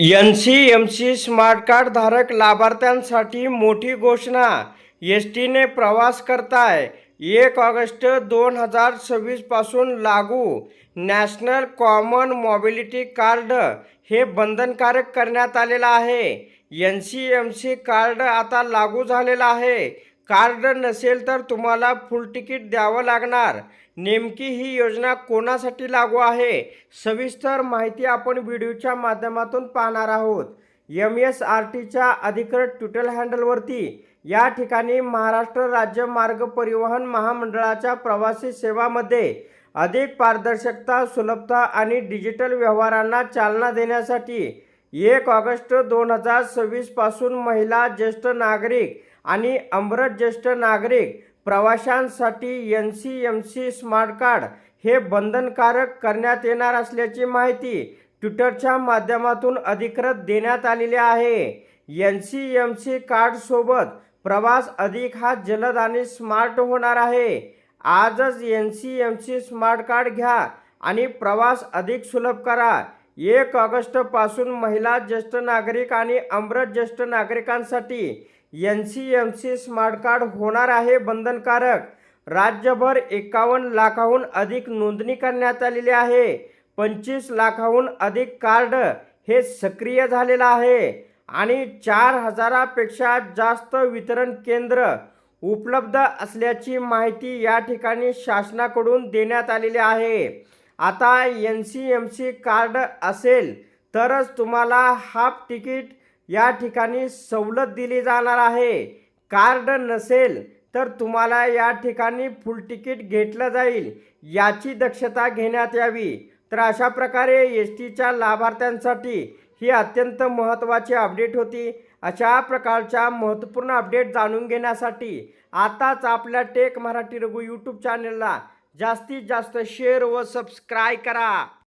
NCMC smart card धारक लाभार्थ्यांसाठी मोठी घोषणा. एसटीने प्रवास करताय 1 ऑगस्ट 2026 पासून लागू नॅशनल कॉमन मोबिलिटी कार्ड हे बंधनकारक करण्यात आलेलं आहे. NCMC कार्ड आता लागू झालेलं आहे. कार्ड नसेल तर तुम्हाला फुल तिकीट द्यावं लागणार. नेमकी ही योजना कोणासाठी लागू आहे, सविस्तर माहिती आपण व्हिडिओच्या माध्यमातून पाहणार आहोत. MSRTच्या अधिकृत ट्विटर हँडलवरती या ठिकाणी महाराष्ट्र राज्य मार्ग परिवहन महामंडळाच्या प्रवासी सेवामध्ये अधिक पारदर्शकता, सुलभता आणि डिजिटल व्यवहारांना चालना देण्यासाठी 1 ऑगस्ट 2026 पासून महिला, ज्येष्ठ नागरिक आणि अमृत ज्येष्ठ नागरिक प्रवाशांसाठी NCMC स्मार्ट कार्ड हे बंधनकारक करण्यात येणार असल्याची माहिती ट्विटरच्या माध्यमातून अधिकृत देण्यात आलेली आहे. NCMC कार्डसोबत प्रवास अधिक हा जलद आणि स्मार्ट होणार आहे. आजच NCMC स्मार्ट कार्ड घ्या आणि प्रवास अधिक सुलभ करा. 1 ऑगस्ट पासून महिला, ज्येष्ठ नागरिक आणि अमृत ज्येष्ठ नागरिकांसाठी NCMC स्मार्ट कार्ड होणार आहे बंधनकारक. राज्यभर 51 लाखाहून अधिक नोंदणी करण्यात आलेली आहे. 25 लाखाहून अधिक कार्ड हे सक्रिय झालेलं आहे आणि 4000पेक्षा जास्त वितरण केंद्र उपलब्ध असल्याची माहिती या ठिकाणी शासनाकडून देण्यात आलेली आहे. आता NCMC कार्ड असेल तरच तुम्हाला हाफ तिकीट या ठिकाणी सवलत दिली जाणार आहे. कार्ड नसेल तर तुम्हाला या ठिकाणी फुल तिकीट घेतलं जाईल, याची दक्षता घेण्यात यावी. तर अशा प्रकारे STच्या लाभार्थ्यांसाठी ही अत्यंत महत्त्वाची अपडेट होती. अशा प्रकारच्या महत्त्वपूर्ण अपडेट जाणून घेण्यासाठी आताच आपल्या टेक मराठी रघु यूट्यूब चॅनलला जास्तीत जास्त शेअर व सबस्क्राईब करा.